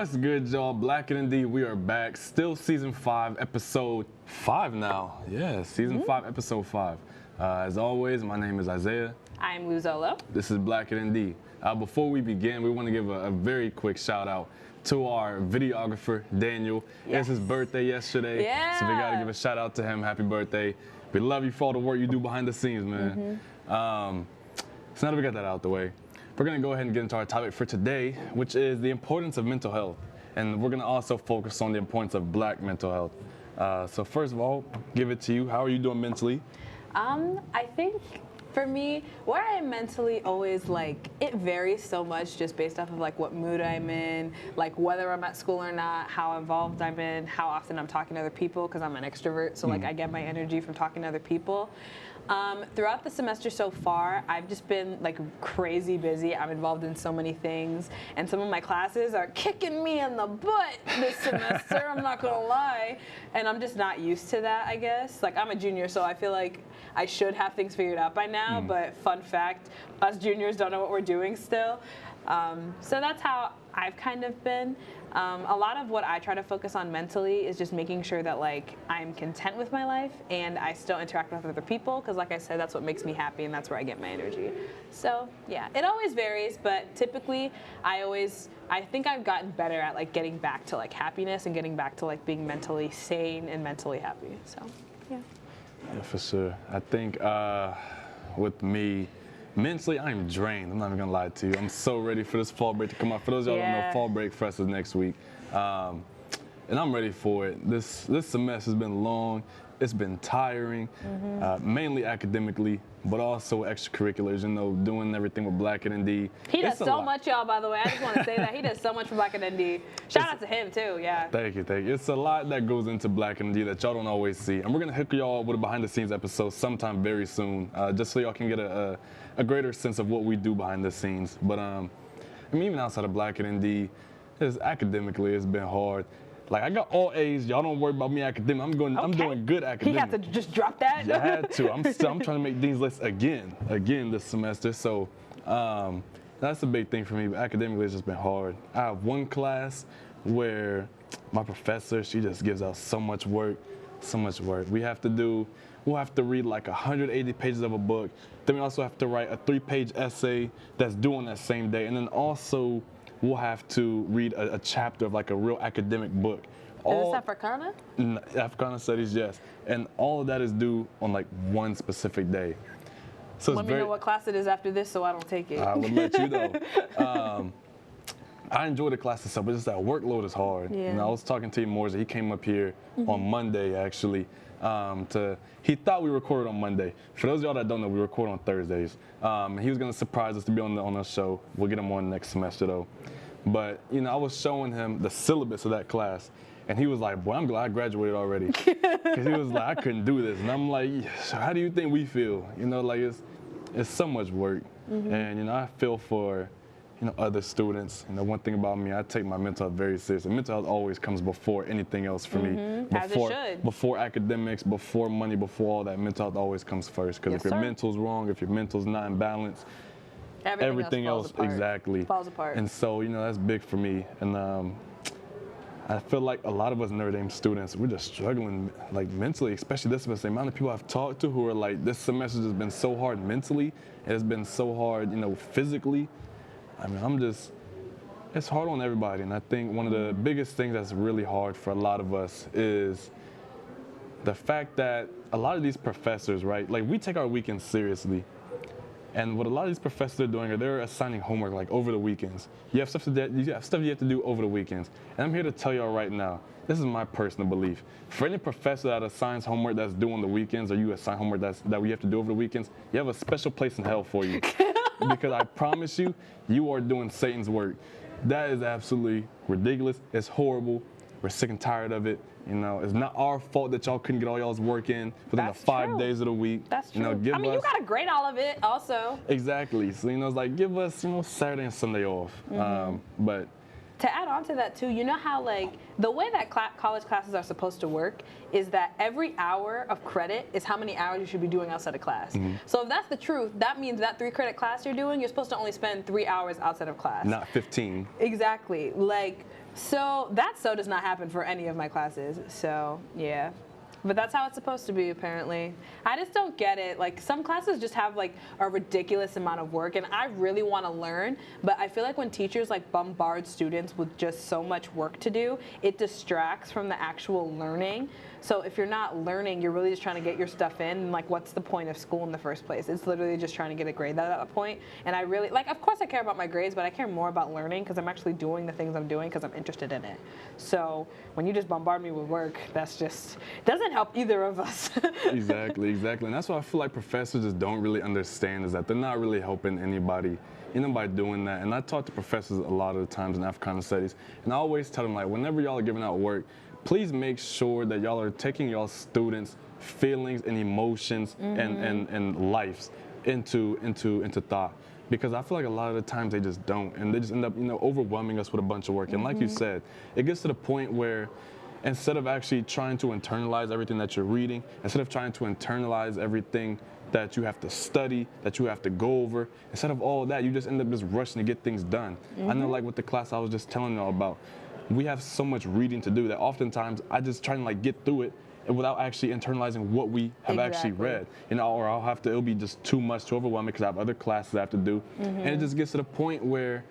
What's good, y'all? Black and D, we are back. Still season 5, episode 5 now. Yeah, season 5, episode 5. As always, my name is Isaiah. I'm Luzolo. This is Black and D. Before we begin, we want to give a very quick shout out to our videographer, Daniel. Yes. It's his birthday yesterday. Yeah. So we got to give a shout out to him. Happy birthday. We love you for all the work you do behind the scenes, man. So now that we got that out the way, we're going to go ahead and get into our topic for today, which is the importance of mental health. And we're going to also focus on the importance of Black mental health. So first of all, give it to you. How are you doing mentally? I think for me, where I am mentally always it varies so much just based off of what mood I'm in, whether I'm at school or not, how involved I'm in, how often I'm talking to other people, because I'm an extrovert, so I get my energy from talking to other people. Throughout the semester so far, I've just been crazy busy. I'm involved in so many things, and some of my classes are kicking me in the butt this semester, I'm not gonna lie, and I'm just not used to that, I guess. I'm a junior, so I feel like I should have things figured out by now, but fun fact, us juniors don't know what we're doing still. So that's how I've kind of been. A lot of what I try to focus on mentally is just making sure that I'm content with my life and I still interact with other people, because like I said, that's what makes me happy and that's where I get my energy. So yeah, it always varies, but typically I think I've gotten better at getting back to happiness and getting back to being mentally sane and mentally happy. So yeah. Yeah, for sure. I think with me, mentally, I'm drained. I'm not even gonna lie to you. I'm so ready for this fall break to come out. For those of y'all who don't know, fall break for us is next week, and I'm ready for it. This semester has been long. It's been tiring, mainly academically, but also extracurriculars. You know, doing everything with Black and D. He does so much, y'all. By the way, I just want to say that he does so much for Black and D. Shout out to him too. Yeah. Thank you, thank you. It's a lot that goes into Black and D that y'all don't always see, and we're gonna hook y'all with a behind-the-scenes episode sometime very soon, just so y'all can get a greater sense of what we do behind the scenes. But I mean, even outside of Black and D, academically it's been hard. I got all A's. Y'all don't worry about me academically. I'm doing good academically. He had to just drop that. I had to. I'm trying to make Dean's List again this semester. So that's a big thing for me. But academically, it's just been hard. I have one class where my professor, she just gives out so much work. We'll have to read 180 pages of a book. Then we also have to write a 3-page essay that's due on that same day. And then also, we'll have to read a chapter of a real academic book. Is this Africana? Africana studies, yes. And all of that is due on one specific day. So Let me know what class it is after this so I don't take it. I will let you know. I enjoy the class itself, but just that workload is hard. Yeah. You know, I was talking to Morza. He came up here on Monday, actually. He thought we recorded on Monday. For those of y'all that don't know, we record on Thursdays. He was gonna surprise us to be on the show. We'll get him on next semester though. But you know, I was showing him the syllabus of that class, and he was like, "Boy, I'm glad I graduated already," because he was like, "I couldn't do this," and I'm like, so "How do you think we feel?" You know, it's so much work, and you know, I feel for other students. You know, one thing about me, I take my mental health very seriously. Mental health always comes before anything else for me. As it should. Before academics, before money, before all that, mental health always comes first. Because if your mental's wrong, if your mental's not in balance, everything else exactly falls apart. And so, that's big for me. And I feel like a lot of us Notre Dame students, we're just struggling mentally, especially this semester. The amount of people I've talked to who are this semester's just been so hard mentally, and it's been so hard, physically. I mean, it's hard on everybody. And I think one of the biggest things that's really hard for a lot of us is the fact that a lot of these professors, right, we take our weekends seriously. And what a lot of these professors are doing they're assigning homework over the weekends. You have stuff you have to do over the weekends. And I'm here to tell y'all right now, this is my personal belief. For any professor that assigns homework that's due on the weekends, or you assign homework that we have to do over the weekends, you have a special place in hell for you. Because I promise you, you are doing Satan's work. That is absolutely ridiculous. It's horrible. We're sick and tired of it. It's not our fault that y'all couldn't get all y'all's work in within the 5 days of the week. That's true. You gotta grade all of it also. Exactly. So, it's give us, Saturday and Sunday off. But to add on to that too, you know how the way that college classes are supposed to work is that every hour of credit is how many hours you should be doing outside of class. So if that's the truth, that means that 3-credit class you're doing, you're supposed to only spend 3 hours outside of class. Not 15. Exactly. So that does not happen for any of my classes. So yeah. But that's how it's supposed to be, apparently. I just don't get it. Like, some classes just have, like, a ridiculous amount of work, and I really want to learn, but I feel like when teachers, like, bombard students with just so much work to do, it distracts from the actual learning. So if you're not learning, you're really just trying to get your stuff in, and, like, what's the point of school in the first place? It's literally just trying to get a grade at that point. And I really, like, of course I care about my grades, but I care more about learning because I'm actually doing the things I'm doing because I'm interested in it. So when you just bombard me with work, that's just, doesn't help either of us. Exactly. And that's why I feel like professors just don't really understand, is that they're not really helping anybody, by doing that. And I talk to professors a lot of the times in Africana studies, and I always tell them, like, whenever y'all are giving out work, please make sure that y'all are taking y'all students' feelings and emotions and lives into thought. Because I feel like a lot of the times they just don't, and they just end up, overwhelming us with a bunch of work. And like you said, it gets to the point where instead of actually trying to internalize everything that you're reading, instead of trying to internalize everything that you have to study, that you have to go over, instead of all that, you just end up just rushing to get things done. I know, like with the class I was just telling y'all about, we have so much reading to do that oftentimes I just try to, like, get through it and without actually internalizing what we have actually read, or it'll be just too much, too overwhelming because I have other classes I have to do, and it just gets to the point where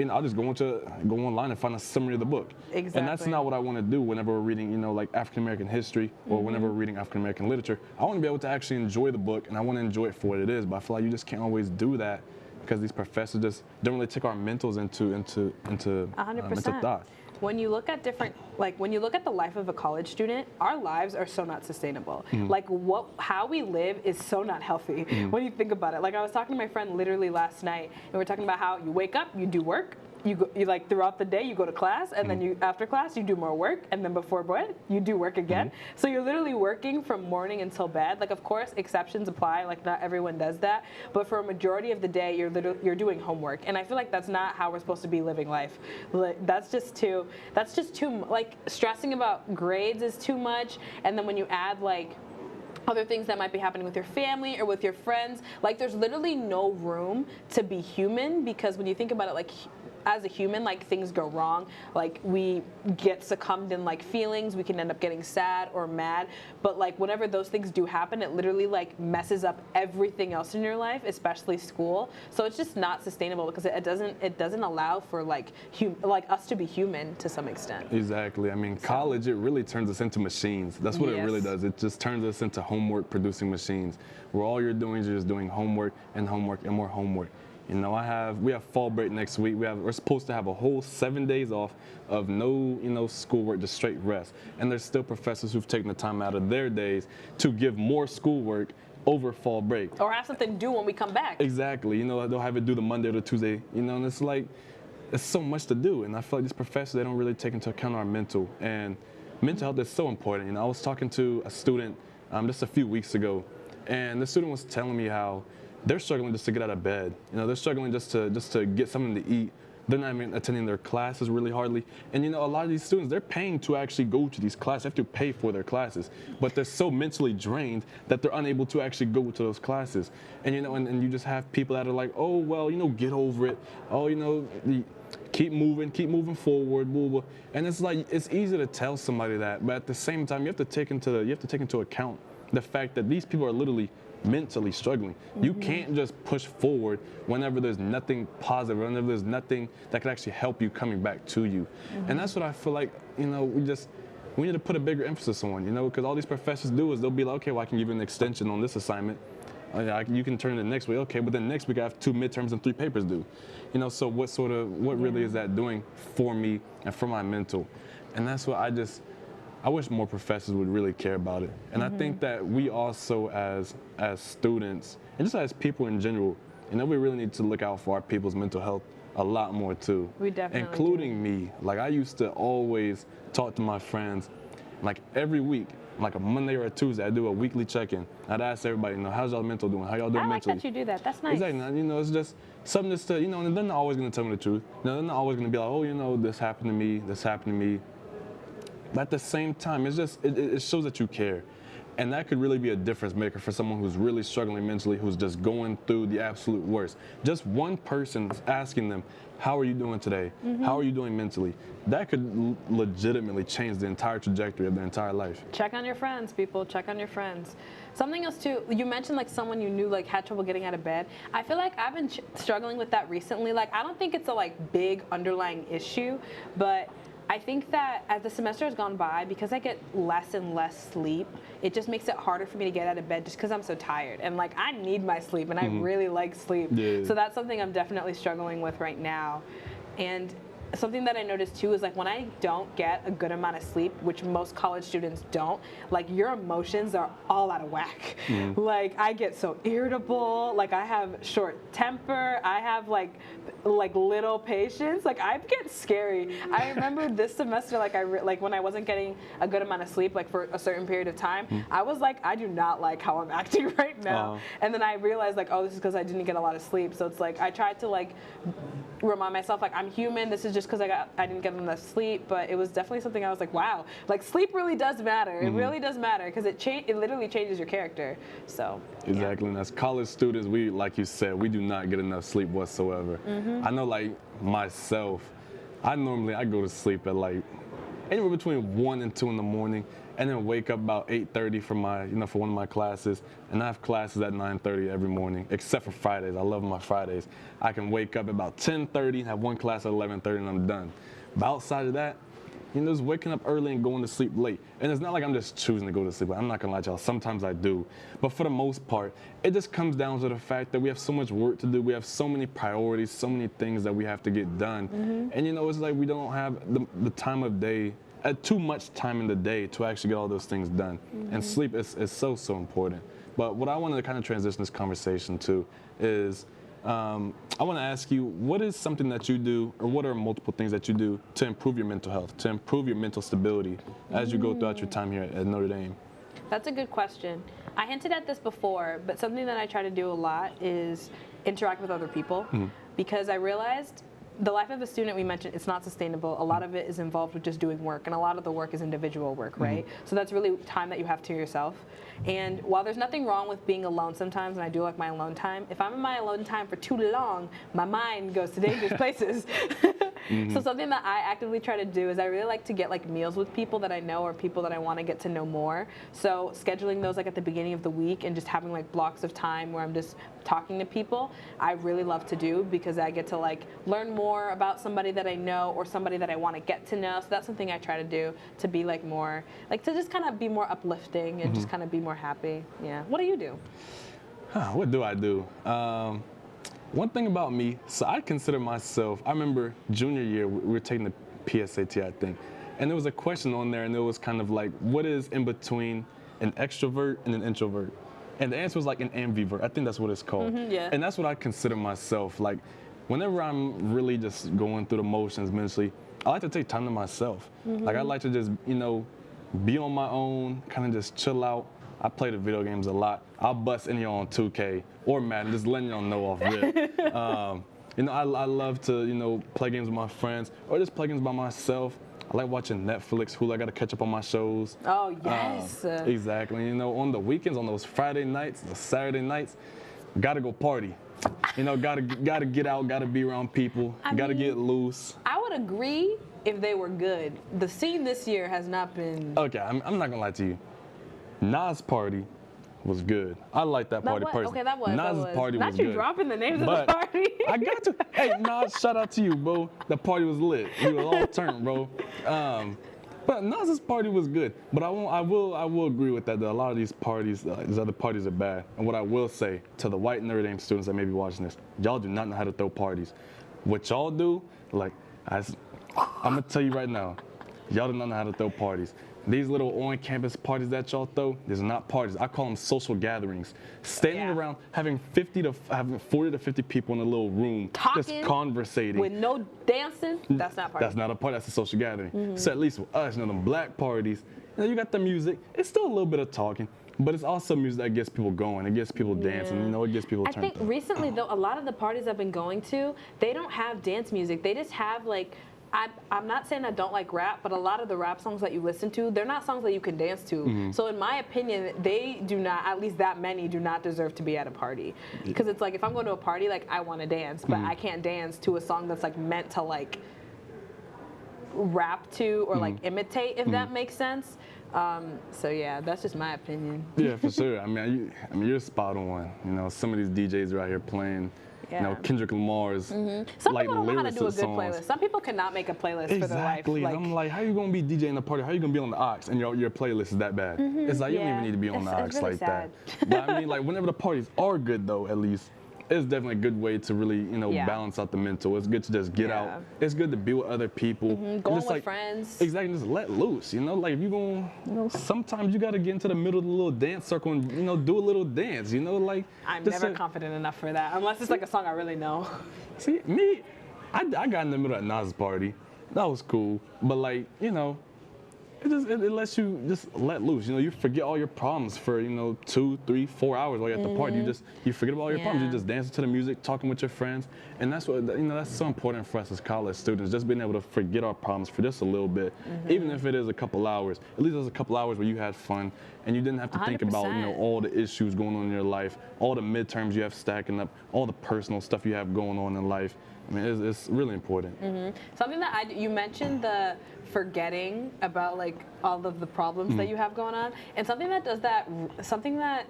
I'll just go online and find a summary of the book. Exactly. And that's not what I want to do whenever we're reading, like African American history or whenever we're reading African American literature. I want to be able to actually enjoy the book, and I want to enjoy it for what it is. But I feel like you just can't always do that because these professors just don't really take our mentals into 100%. thought. When you look at when you look at the life of a college student, our lives are so not sustainable. Like, how we live is so not healthy when you think about it. Like, I was talking to my friend literally last night, and we're talking about how you wake up, you do work, you like throughout the day you go to class, and then after class you do more work, and then before bed you do work again. So you're literally working from morning until bed. Like, of course exceptions apply, like not everyone does that, but for a majority of the day you're doing homework, and I feel like that's not how we're supposed to be living life. Like, that's just too like, stressing about grades is too much, and then when you add like other things that might be happening with your family or with your friends, like, there's literally no room to be human, because when you think about it, like, as a human, like, things go wrong, like, we get succumbed in, like, feelings, we can end up getting sad or mad, but, like, whenever those things do happen, it literally, like, messes up everything else in your life, especially school. So it's just not sustainable because it doesn't allow for, like, us to be human to some extent. Exactly. I mean, college, it really turns us into machines. That's what it really does. It just turns us into homework producing machines, where all you're doing is you're just doing homework and homework and more homework. We have fall break next week. We're supposed to have a whole 7 days off of no, schoolwork, just straight rest. And there's still professors who've taken the time out of their days to give more schoolwork over fall break. Or have something to do when we come back. Exactly. They'll have it due the Monday or the Tuesday, and it's like, it's so much to do. And I feel like these professors, they don't really take into account our mental health is so important. I was talking to a student just a few weeks ago, and the student was telling me how they're struggling just to get out of bed. They're struggling just to get something to eat. They're not even attending their classes really hardly. And a lot of these students, they're paying to actually go to these classes. They have to pay for their classes, but they're so mentally drained that they're unable to actually go to those classes. And and you just have people that are like, oh well, get over it. Oh, keep moving forward. Blah, blah. And it's like, it's easy to tell somebody that, but at the same time, you have to take into account the fact that these people are literally mentally struggling. You can't just push forward whenever there's nothing positive, whenever there's nothing that can actually help you coming back to you. And that's what I feel like, we need to put a bigger emphasis on, because all these professors do is they'll be like, okay, well, I can give you an extension on this assignment. You can turn it next week, okay, but then next week I have 2 midterms and 3 papers due. So what really is that doing for me and for my mental? And that's what I wish more professors would really care about it. And I think that we also, as students, and just as people in general, we really need to look out for our people's mental health a lot more too. We definitely including me. Like, I used to always talk to my friends, like, every week, like a Monday or a Tuesday, I do a weekly check-in. I'd ask everybody, how's y'all mental doing? How y'all doing mentally? I like that you do that. That's nice. Exactly. It's just something just to, and they're not always going to tell me the truth. They're not always going to be like, oh, this happened to me, this happened to me. But at the same time, it shows that you care. And that could really be a difference maker for someone who's really struggling mentally, who's just going through the absolute worst. Just one person asking them, how are you doing today? How are you doing mentally? That could legitimately change the entire trajectory of their entire life. Check on your friends, people. Check on your friends. Something else too, you mentioned like someone you knew like had trouble getting out of bed. I feel like I've been struggling with that recently. Like I don't think it's a like big underlying issue, but I think that as the semester has gone by, because I get less and less sleep, it just makes it harder for me to get out of bed just because I'm so tired. And like I need my sleep, and I really like sleep. Yeah. So that's something I'm definitely struggling with right now. And something that I noticed too is like when I don't get a good amount of sleep, which most college students don't, like your emotions are all out of whack. Like I get so irritable, like I have short temper, I have like little patience, like I get scary. I remember this semester, like when I wasn't getting a good amount of sleep, like for a certain period of time, I was like, I do not like how I'm acting right now. And then I realized like, oh, this is because I didn't get a lot of sleep. So it's like I tried to like remind myself like I'm human. This is just because I didn't get enough sleep. But it was definitely something I was like, wow, like sleep really does matter. It really does matter because it literally changes your character. So exactly, and as college students, we, like you said, we do not get enough sleep whatsoever. I know, like myself, I go to sleep at like anywhere between 1 and 2 in the morning, and then wake up about 8:30 for my, for one of my classes, and I have classes at 9:30 every morning, except for Fridays. I love my Fridays. I can wake up at about 10:30, have one class at 11:30, and I'm done. But outside of that, just waking up early and going to sleep late. And it's not like I'm just choosing to go to sleep. I'm not gonna lie to y'all, sometimes I do. But for the most part, it just comes down to the fact that we have so much work to do. We have so many priorities, so many things that we have to get done. And it's like we don't have the time of day, too much time in the day to actually get all those things done. And sleep is so, so important. But what I wanted to kind of transition this conversation to is, I want to ask you, what is something that you do, or what are multiple things that you do to improve your mental health, to improve your mental stability as you go throughout your time here at Notre Dame? That's a good question. I hinted at this before, but something that I try to do a lot is interact with other people, because I realized the life of a student, we mentioned, it's not sustainable. A lot of it is involved with just doing work, and a lot of the work is individual work, right? So that's really time that you have to yourself. And while there's nothing wrong with being alone sometimes, and I do like my alone time, if I'm in my alone time for too long, my mind goes to dangerous places. So something that I actively try to do is I really like to get like meals with people that I know or people that I want to get to know more. So scheduling those like at the beginning of the week and just having like blocks of time where I'm just talking to people, I really love to do, because I get to like learn more about somebody that I know or somebody that I want to get to know. So that's something I try to do to be like more, like to just kind of be more uplifting and just kind of be more happy. Yeah. What do you do? What do I do? One thing about me, so I consider myself, I remember junior year, we were taking the PSAT, I think, and there was a question on there, and it was kind of like, what is in between an extrovert and an introvert? And the answer was like an ambivert. I think that's what it's called. Yeah. And that's what I consider myself. Like, whenever I'm really just going through the motions mentally, I like to take time to myself. Like, I like to just, be on my own, kind of just chill out. I play the video games a lot. I'll bust any on 2K or Madden, just letting y'all know off rip. I love to, play games with my friends or just play games by myself. I like watching Netflix, Hulu. I got to catch up on my shows. Oh, yes. Exactly. On the weekends, on those Friday nights, the Saturday nights, got to go party. Got to get out, got to be around people, got to get loose. I would agree if they were good. The scene this year has not been... Okay, I'm not going to lie to you. Nas' party was good. I like that party personally. Okay, that was. Nas' party was good. Not you dropping the names But of the party. I got to. Hey, Nas, shout out to you, bro. The party was lit. We was all turned, bro. But Nas' party was good. But I will agree with that. A lot of these parties, these other parties are bad. And what I will say to the white Notre Dame students that may be watching this, y'all do not know how to throw parties. What y'all do, like, I'm gonna tell you right now, y'all do not know how to throw parties. These little on-campus parties that y'all throw, these are not parties. I call them social gatherings. Standing around, having 40 to 50 people in a little room, talking, just conversating. With no dancing, that's not a party. That's not a party, that's a social gathering. So at least with us, them black parties, you got the music. It's still a little bit of talking, but it's also music that gets people going. It gets people dancing, it gets people turned up. I think recently, though, a lot of the parties I've been going to, they don't have dance music. They just have, like, I'm not saying I don't like rap, but a lot of the rap songs that you listen to, they're not songs that you can dance to. So in my opinion, they do not, at least that many, do not deserve to be at a party. Because it's like, if I'm going to a party, like, I want to dance, but I can't dance to a song that's like meant to like rap to or like imitate, if that makes sense. So yeah, that's just my opinion. Yeah, for sure. I mean, you're spot on. You know, some of these DJs are out here playing, you know, Kendrick Lamar's Some like people don't know how to do a good songs. playlist. Some people cannot make a playlist for their life. Exactly. Like, And I'm like, how you gonna be DJing a party? How you gonna be on the aux and your playlist is that bad? It's like, you don't even need to be on the aux it's really like sad. that. But I mean, like, whenever the parties are good, though, at least, it's definitely a good way to really, you know, balance out the mental. It's good to just get out. It's good to be with other people. Going just, with like, friends. Exactly, just let loose. You know, like, if you gonna, you know, sometimes you gotta get into the middle of the little dance circle and, you know, do a little dance. You know, like. I'm never confident enough for that, unless it's like a song I really know. See, me, I got in the middle of Nas' party. That was cool. But, like, you know, it lets you just let loose. You know, you forget all your problems for, you know, 2, 3, 4 hours while you're at the party. You forget about all your problems. You just dancing to the music, talking with your friends. And that's what, you know, that's so important for us as college students, just being able to forget our problems for just a little bit. Even if it is a couple hours. At least there's a couple hours where you had fun and you didn't have to think about, you know, all the issues going on in your life, all the midterms you have stacking up, all the personal stuff you have going on in life. I mean, it's really important. Something that you mentioned, the forgetting about like all of the problems that you have going on, and something that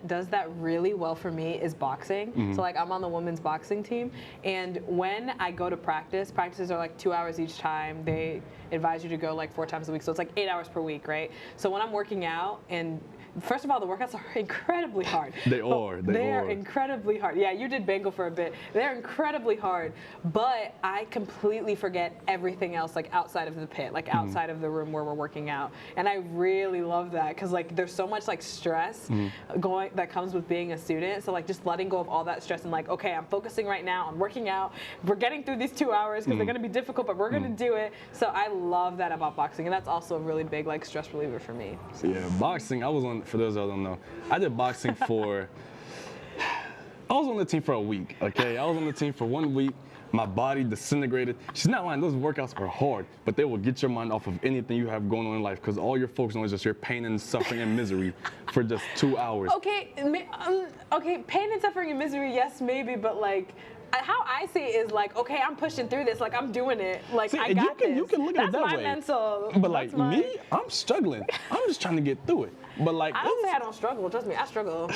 does that really well for me is boxing. So like, I'm on the women's boxing team, and when I go to practices are like 2 hours each time. They advise you to go like 4 times a week, so it's like 8 hours per week, right? So when I'm working out, and first of all, the workouts are incredibly hard. They are incredibly hard. Yeah, you did Bengal for a bit. They're incredibly hard, but I completely forget everything else, like outside of the pit, like outside of the room where we're working out. And I really love that, because like there's so much like stress that comes with being a student. So like, just letting go of all that stress and like, okay, I'm focusing right now on working out. We're getting through these 2 hours because they're going to be difficult, but we're going to do it. So I love that about boxing, and that's also a really big like stress reliever for me. So. Yeah, boxing, I was on, for those that don't know, I did boxing for, I was on the team for a week, okay? I was on the team for 1 week. My body disintegrated. She's not lying, those workouts are hard, but they will get your mind off of anything you have going on in life, because all you're focused on is just your pain and suffering and misery for just 2 hours. Okay, okay, pain and suffering and misery, yes, maybe, but like, how I see it is like, okay, I'm pushing through this, like I'm doing it, like I got this. You can look at it that way. That's my mental. But like me, I'm struggling. I'm just trying to get through it. But like, I don't say I don't struggle. Trust me, I struggle.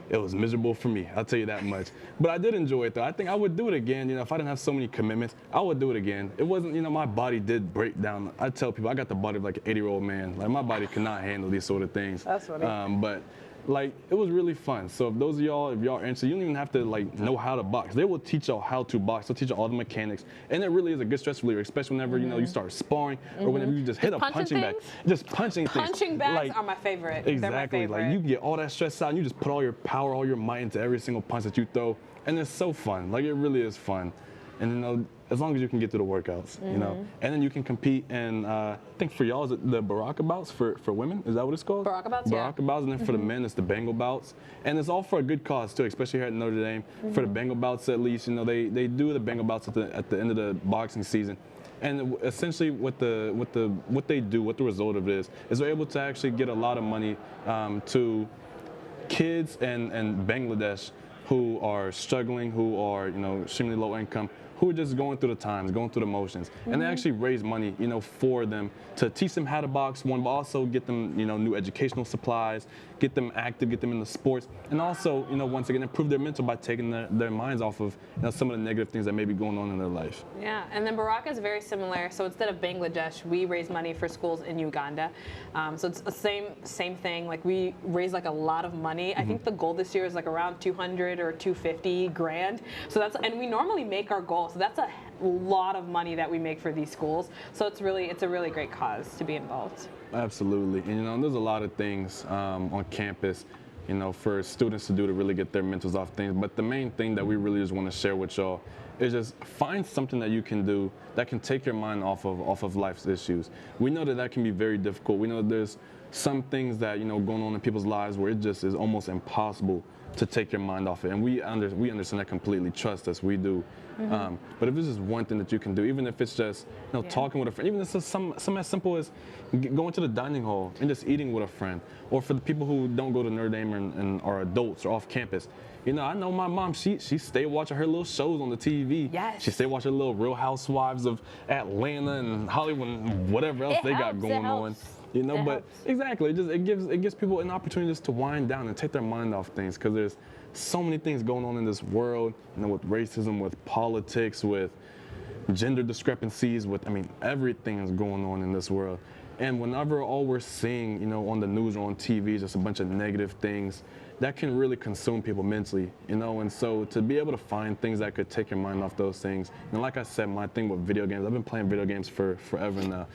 It was miserable for me. I'll tell you that much. But I did enjoy it though. I think I would do it again. You know, if I didn't have so many commitments, I would do it again. It wasn't, you know, my body did break down. I tell people I got the body of like an 80-year-old man. Like, my body could not handle these sort of things. That's funny. But like, it was really fun. So if those of y'all, if y'all are interested, you don't even have to like know how to box. They will teach y'all how to box. They'll teach you all the mechanics, and it really is a good stress reliever, especially whenever you know you start sparring or whenever you just hit a punching bag. Just punching things. Punching bags like, are my favorite. Exactly. They're my favorite. Like, you get all that stress out, and you just put all your power, all your might into every single punch that you throw, and it's so fun. Like, it really is fun. And you know, as long as you can get through the workouts, you know, and then you can compete in, I think for y'all, is it the Baraka bouts for women? Is that what it's called? Baraka bouts, yeah. Baraka bouts, and then for the men, it's the Bengal bouts. And it's all for a good cause too, especially here at Notre Dame. For the Bengal bouts, at least, you know, they do the Bengal bouts at the end of the boxing season. And essentially what they do, what the result of it is they're able to actually get a lot of money to kids in Bangladesh who are struggling, who are, you know, extremely low income, who are just going through the times, going through the motions. And they actually raise money, you know, for them to teach them how to box, one, but also get them, you know, new educational supplies, get them active, get them in the sports, and also, you know, once again, improve their mental by taking their minds off of, you know, some of the negative things that may be going on in their life. Yeah, and then Baraka is very similar. So instead of Bangladesh, we raise money for schools in Uganda. So it's the same thing. Like, we raise like a lot of money. I think the goal this year is like around 200 or 250 grand. So and we normally make our goal. So that's a lot of money that we make for these schools. So it's a really great cause to be involved. Absolutely. And, you know, there's a lot of things on campus, you know, for students to do to really get their mentals off things. But the main thing that we really just want to share with y'all is just find something that you can do that can take your mind off of life's issues. We know that can be very difficult. We know there's some things that, you know, going on in people's lives where it just is almost impossible to take your mind off it. And we understand that completely. Trust us, we do. But if there's just one thing that you can do, even if it's just talking with a friend, even if it's something as simple as going to the dining hall and just eating with a friend, or for the people who don't go to Notre Dame and are adults or off campus. I know my mom, she stayed watching her little shows on the TV. Yes. She stayed watching little Real Housewives of Atlanta and Hollywood and whatever else they got going on. But exactly, it gives people an opportunity just to wind down and take their mind off things, because there's so many things going on in this world, with racism, with politics, with gender discrepancies, everything is going on in this world. And whenever all we're seeing, on the news or on TV is just a bunch of negative things, that can really consume people mentally, and so to be able to find things that could take your mind off those things. And like I said, my thing with video games, I've been playing video games for forever now.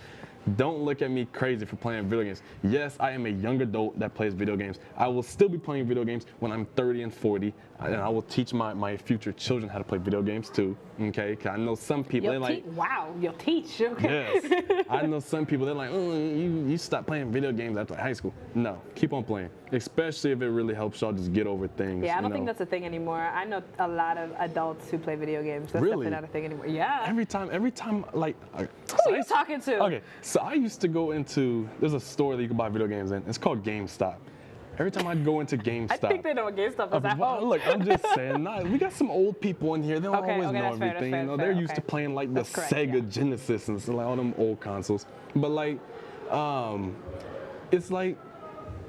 Don't look at me crazy for playing video games. Yes, I am a young adult that plays video games. I will still be playing video games when I'm 30 and 40, and I will teach my future children how to play video games too, okay? 'Cause I know some people, wow, you'll teach, okay. Yes, I know some people, they're like, you stop playing video games after high school. No, keep on playing, especially if it really helps y'all just get over things. Yeah, I don't think that's a thing anymore. I know a lot of adults who play video games. That's really? definitely not a thing anymore. Yeah. Every time, like. Who are you talking to? Okay, so I used to go into, there's a store that you can buy video games in. It's called GameStop. Every time I'd go into GameStop. I think they know what GameStop is at home. Look, I'm just saying, we got some old people in here. They don't always know everything. Fair, they're used to playing like the Sega Genesis and so, like all them old consoles. But like, it's like,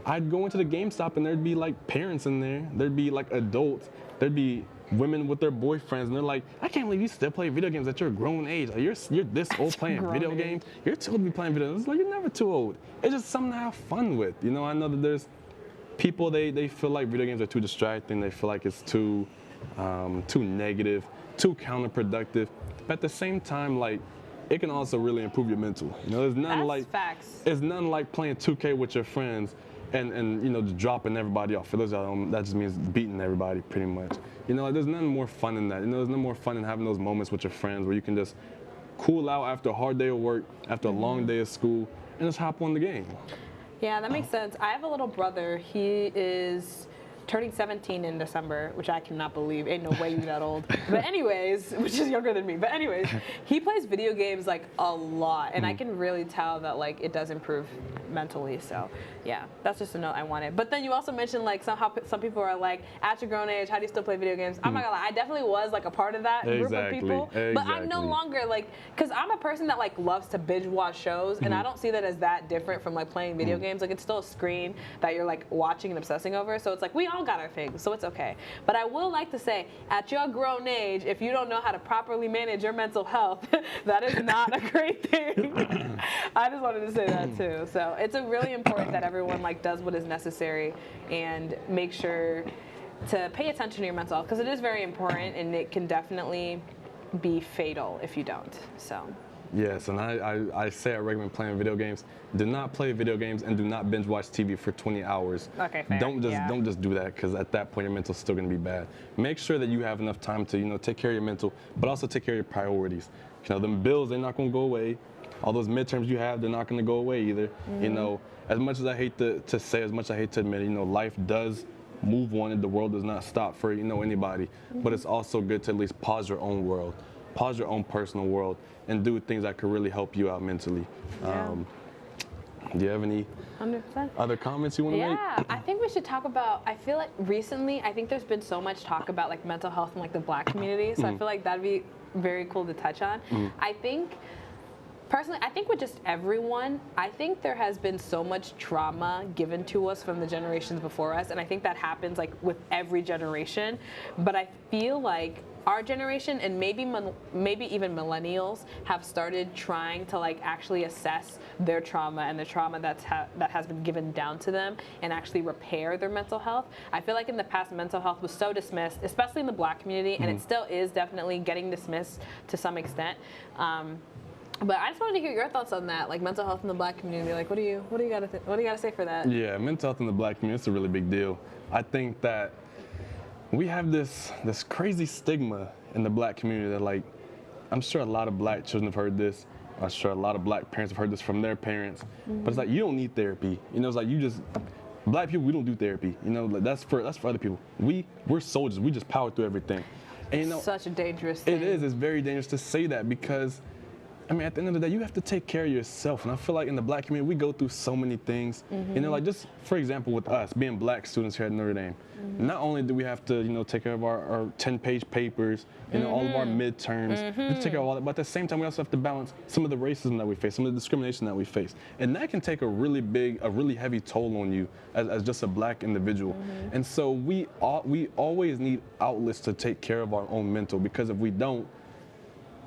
I'd go into the GameStop and there'd be like parents in there. There'd be like adults. There'd be women with their boyfriends, and they're like, I can't believe you still play video games at your grown age. Like, you're this old playing video games. You're too old to be playing video games. It's like, you're never too old. It's just something to have fun with. I know that there's people, they feel like video games are too distracting. They feel like it's too negative, too counterproductive. But at the same time, like, it can also really improve your mental. There's nothing like facts. It's nothing like playing 2K with your friends and just dropping everybody off. For those of y'all, that just means beating everybody pretty much. Like, there's nothing more fun than that. There's nothing more fun than having those moments with your friends where you can just cool out after a hard day of work, after a long day of school, and just hop on the game. Yeah, that makes sense. I have a little brother. He is turning 17 in December, which I cannot believe. Ain't no way you're that old. But anyways, which is younger than me. But anyways, he plays video games like a lot, and I can really tell that like it does improve mentally. So yeah, that's just a note I wanted. But then you also mentioned like somehow some people are like, at your grown age, how do you still play video games? I'm not gonna lie, I definitely was like a part of that group of people. But I'm no longer like, cause I'm a person that like loves to binge watch shows, and I don't see that as that different from like playing video games. Like, it's still a screen that you're like watching and obsessing over. So it's like we all got our things, so it's okay. But I will like to say, at your grown age, if you don't know how to properly manage your mental health, that is not a great thing. I just wanted to say that too. So it's a really important that everyone like does what is necessary and make sure to pay attention to your mental health, because it is very important, and it can definitely be fatal if you don't. So. Yes, and I say I recommend playing video games. Do not play video games and do not binge watch TV for 20 hours. Okay, fair. Don't just do that, because at that point your mental's still going to be bad. Make sure that you have enough time to take care of your mental, but also take care of your priorities. Them bills, they're not going to go away. All those midterms you have, they're not going to go away either. As much as I hate to say, as much as I hate to admit, life does move on, and the world does not stop for anybody. But it's also good to at least pause your own world, pause your own personal world, and do things that could really help you out mentally. Yeah. Do you have any 100%. other comments you want to make? Yeah, I think we should talk about, I feel like recently, I think there's been so much talk about like mental health in like the Black community, so I feel like that'd be very cool to touch on. I think, personally, I think with just everyone, I think there has been so much trauma given to us from the generations before us, and I think that happens like with every generation, but I feel like our generation, and maybe even millennials, have started trying to like actually assess their trauma and the trauma that has been given down to them, and actually repair their mental health. I feel like in the past, mental health was so dismissed, especially in the Black community, and it still is definitely getting dismissed to some extent. But I just wanted to hear your thoughts on that, like mental health in the Black community. Like, what do you got to say for that? Yeah, mental health in the Black community, it's a really big deal. I think that we have this crazy stigma in the Black community that, like, I'm sure a lot of Black children have heard this. I'm sure a lot of Black parents have heard this from their parents. But it's like, you don't need therapy. It's like, Black people, we don't do therapy. You know, like that's for other people. We're soldiers. We just power through everything. And, you know, such a dangerous thing. It is. It's very dangerous to say that because, I mean, at the end of the day, you have to take care of yourself. And I feel like in the Black community, we go through so many things. You know, like just for example, with us being Black students here at Notre Dame, not only do we have to, you know, take care of our 10-page papers, you know, all of our midterms, we have to take care of all that. But at the same time, we also have to balance some of the racism that we face, some of the discrimination that we face, and that can take a really heavy toll on you as just a Black individual. And so we always need outlets to take care of our own mental, because if we don't,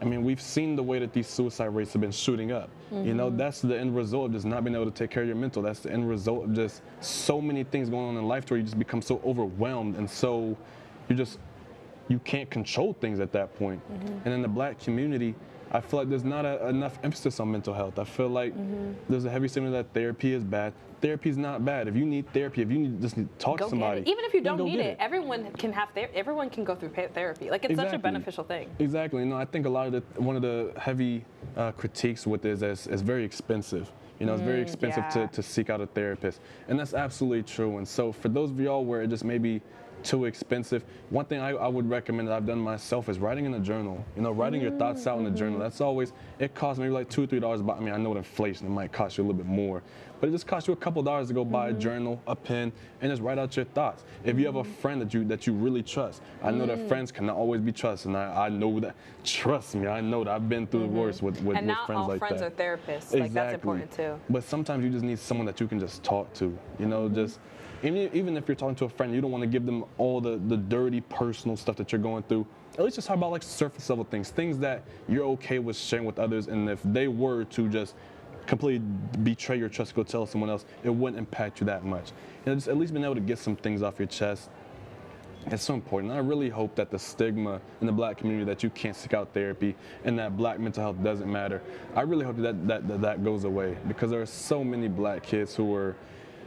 I mean, we've seen the way that these suicide rates have been shooting up. You know, that's the end result of just not being able to take care of your mental. That's the end result of just so many things going on in life where you just become so overwhelmed, and so you can't control things at that point. And in the Black community, I feel like there's not enough emphasis on mental health. I feel like there's a heavy stigma that therapy is bad. Therapy is not bad. If you need therapy, if you just need to talk to somebody, even if you don't need it, everyone can have everyone can go through therapy. Like, it's such a beneficial thing. Exactly. You know, I think a lot of one of the heavy critiques with this is it's very expensive. You know, it's very expensive to seek out a therapist, and that's absolutely true. And so for those of y'all where it just may be too expensive, one thing I would recommend that I've done myself is writing in a journal. You know, writing your thoughts out in a journal. That's always, it costs maybe like $2 or $3. But I mean, I know with inflation, it might cost you a little bit more, but it just costs you a couple dollars to go buy a journal, a pen, and just write out your thoughts. If you have a friend that you really trust, I know that friends cannot always be trusted, and I know that. Trust me, I know that I've been through the worst with friends like that. And now all friends are therapists. Exactly. Like, that's important too. But sometimes you just need someone that you can just talk to. You know, just. Even if you're talking to a friend, you don't want to give them all the dirty personal stuff that you're going through. At least just talk about like surface level things that you're okay with sharing with others. And if they were to just completely betray your trust, go tell someone else, it wouldn't impact you that much. You know, just at least being able to get some things off your chest. It's so important. I really hope that the stigma in the Black community that you can't seek out therapy and that Black mental health doesn't matter, I really hope that goes away, because there are so many Black kids who are.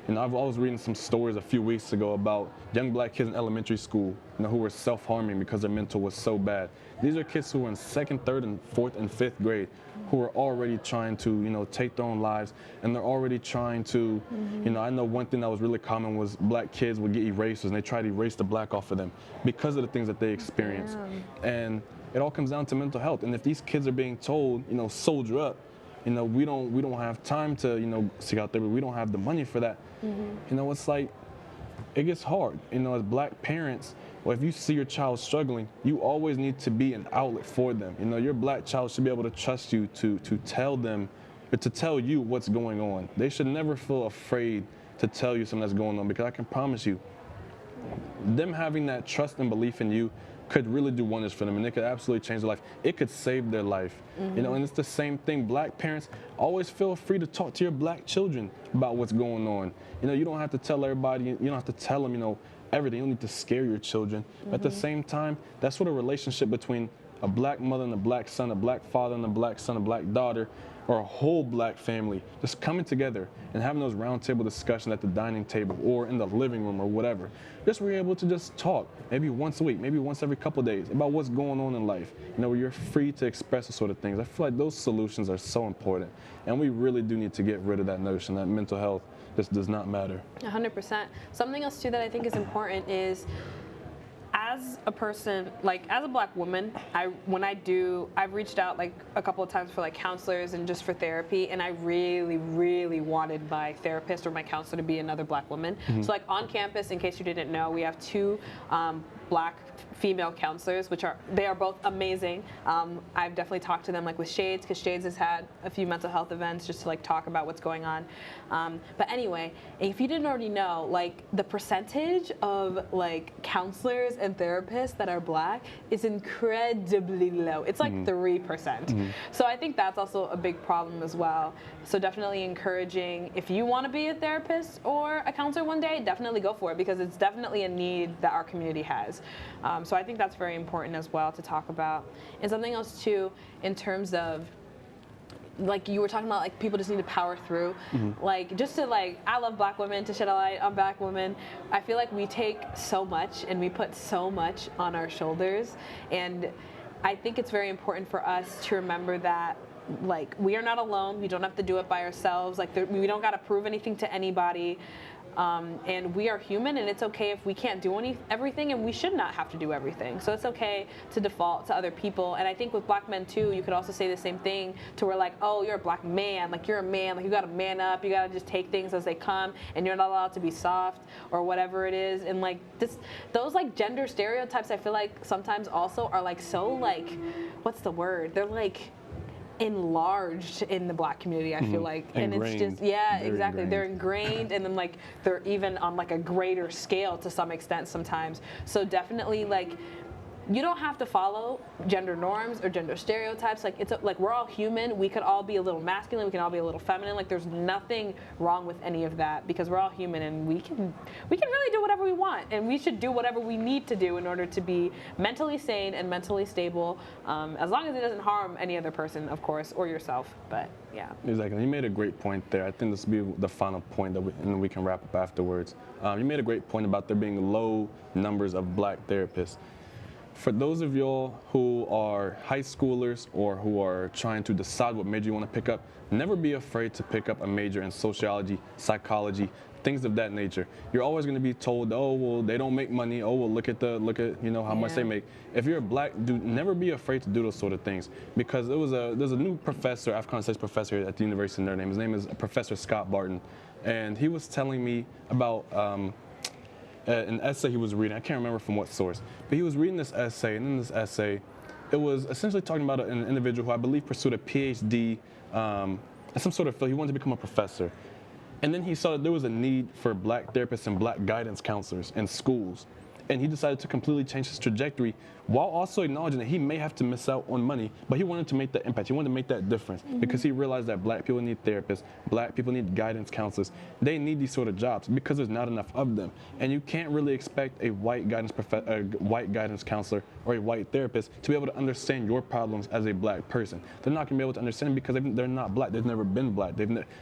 You know, I was reading some stories a few weeks ago about young Black kids in elementary school, you know, who were self-harming because their mental was so bad. These are kids who were in 2nd, 3rd, and 4th, and 5th grade, who are already trying to, you know, take their own lives, and they're already trying to, you know, I know one thing that was really common was Black kids would get erasers, and they try to erase the Black off of them because of the things that they experienced. And it all comes down to mental health. And if these kids are being told, you know, soldier up, you know, we don't have time to, you know, seek out therapy. We don't have the money for that. You know, it's like, it gets hard. You know, as Black parents, or if you see your child struggling, you always need to be an outlet for them. You know, your Black child should be able to trust you to tell them, or to tell you what's going on. They should never feel afraid to tell you something that's going on, because I can promise you, them having that trust and belief in you could really do wonders for them, and it could absolutely change their life. It could save their life. You know, and it's the same thing. Black parents, always feel free to talk to your Black children about what's going on. You know, you don't have to tell everybody, you don't have to tell them, you know, everything. You don't need to scare your children. But at the same time, that's sort of relationship between a Black mother and a Black son, a Black father and a Black son, a Black daughter, or a whole Black family, just coming together and having those roundtable discussions at the dining table or in the living room or whatever. Just where you're able to just talk, maybe once a week, maybe once every couple of days, about what's going on in life. You know, where you're free to express the sort of things. I feel like those solutions are so important, and we really do need to get rid of that notion that mental health just does not matter. 100%. Something else too that I think is important is, as a person, like as a Black woman, I've reached out like a couple of times for like counselors and just for therapy, and I really, really wanted my therapist or my counselor to be another Black woman. So like on campus, in case you didn't know, we have 2 Black female counselors, they are both amazing. I've definitely talked to them like with Shades, because Shades has had a few mental health events just to like talk about what's going on. But anyway, if you didn't already know, like the percentage of like counselors and therapists that are Black is incredibly low. It's like 3%. So I think that's also a big problem as well. So definitely encouraging, if you want to be a therapist or a counselor one day, definitely go for it, because it's definitely a need that our community has. So I think that's very important as well to talk about. And something else too, in terms of, like you were talking about, like people just need to power through. Like just to like, I love Black women, to shed a light on Black women. I feel like we take so much and we put so much on our shoulders. And I think it's very important for us to remember that like we are not alone. We don't have to do it by ourselves. Like we don't got to prove anything to anybody. and we are human, and it's okay if we can't do everything, and we should not have to do everything. So it's okay to default to other people. And I think with black men too, you could also say the same thing to where like, oh, you're a black man, like you're a man, like you gotta man up, you gotta just take things as they come, and you're not allowed to be soft or whatever it is. And like those like gender stereotypes, I feel like sometimes also are like so like, what's the word? They're like enlarged in the black community, I feel like. And Ingrained. it's just, yeah, Very exactly. ingrained. They're ingrained, and then like they're even on like a greater scale to some extent sometimes. So definitely like, you don't have to follow gender norms or gender stereotypes. Like like we're all human. We could all be a little masculine. We can all be a little feminine. Like there's nothing wrong with any of that, because we're all human, and we can really do whatever we want, and we should do whatever we need to do in order to be mentally sane and mentally stable, as long as it doesn't harm any other person, of course, or yourself. But yeah. Exactly. You made a great point there. I think this will be the final point and then we can wrap up afterwards. You made a great point about there being low numbers of black therapists. For those of y'all who are high schoolers or who are trying to decide what major you want to pick up, never be afraid to pick up a major in sociology, psychology, things of that nature. You're always going to be told, oh, well, they don't make money. Oh, well, look at you know how much they make. If you're a black dude, never be afraid to do those sort of things, because there's a new professor, African studies professor at the University of Notre Dame. His name is Professor Scott Barton, and he was telling me about an essay he was reading. I can't remember from what source, but he was reading this essay, and in this essay, it was essentially talking about an individual who I believe pursued a PhD in some sort of field. He wanted to become a professor. And then he saw that there was a need for black therapists and black guidance counselors in schools. And he decided to completely change his trajectory while also acknowledging that he may have to miss out on money, but he wanted to make that impact. He wanted to make that difference because he realized that black people need therapists, black people need guidance counselors. They need these sort of jobs because there's not enough of them. And you can't really expect a white guidance counselor or a white therapist to be able to understand your problems as a black person. They're not going to be able to understand them because they're not black. They've never been black.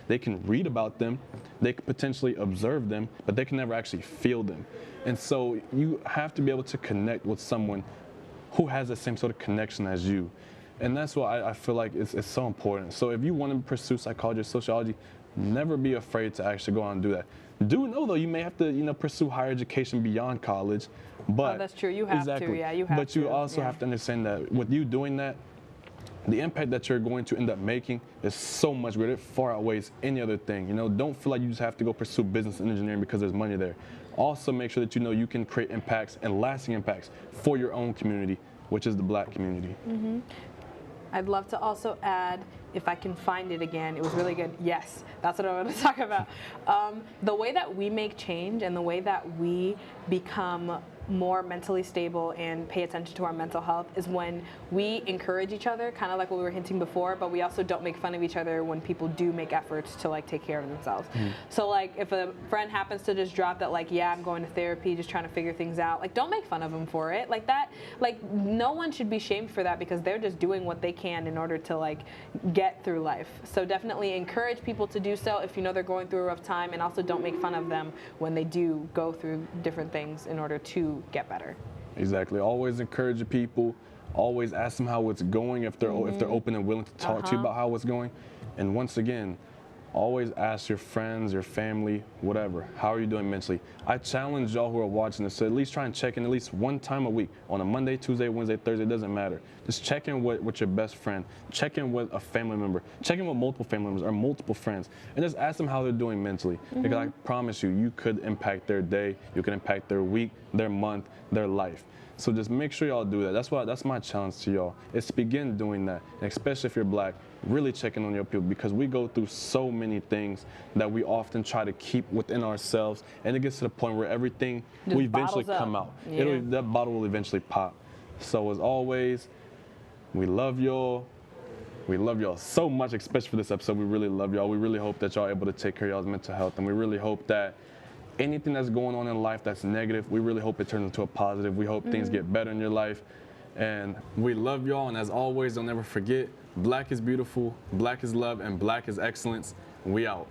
They can read about them. They can potentially observe them, but they can never actually feel them. And so you have to be able to connect with someone who has the same sort of connection as you. And that's why I feel like it's so important. So if you want to pursue psychology or sociology, never be afraid to actually go out and do that. Do know, though, you may have to pursue higher education beyond college. But that's true. You have to. Yeah, you have to. But you also have to understand that with you doing that, the impact that you're going to end up making is so much greater. It far outweighs any other thing. Don't feel like you just have to go pursue business and engineering because there's money there. Also make sure that you can create impacts and lasting impacts for your own community, which is the black community. Mm-hmm. I'd love to also add, if I can find it again, it was really good. Yes, that's what I want to talk about. The way that we make change and the way that we become more mentally stable and pay attention to our mental health is when we encourage each other, kind of like what we were hinting before, but we also don't make fun of each other when people do make efforts to like take care of themselves. So like if a friend happens to just drop that like, yeah, I'm going to therapy, just trying to figure things out, like don't make fun of them for it. Like that, like no one should be shamed for that because they're just doing what they can in order to like get through life. So definitely encourage people to do so if they're going through a rough time, and also don't make fun of them when they do go through different things in order to get better. Exactly. Always encourage people. Always ask them how it's going if they're open and willing to talk to you about how it's going. And once again, always ask your friends, your family, whatever, how are you doing mentally? I challenge y'all who are watching this to at least try and check in at least one time a week on a Monday, Tuesday, Wednesday, Thursday, it doesn't matter. Just check in with your best friend, check in with a family member, check in with multiple family members or multiple friends, and just ask them how they're doing mentally. Because I promise you could impact their day, you can impact their week, their month, their life. So just make sure y'all do that. That's my challenge to y'all, is to begin doing that. And especially if you're black, really checking on your people, because we go through so many things that we often try to keep within ourselves, and it gets to the point where everything will eventually come out. That bottle will eventually pop. So as always, we love y'all. We love y'all so much, especially for this episode. We really love y'all. We really hope that y'all are able to take care of y'all's mental health, and we really hope that anything that's going on in life that's negative, we really hope it turns into a positive. We hope things get better in your life. And we love y'all. And as always, don't ever forget, black is beautiful, black is love, and black is excellence. We out.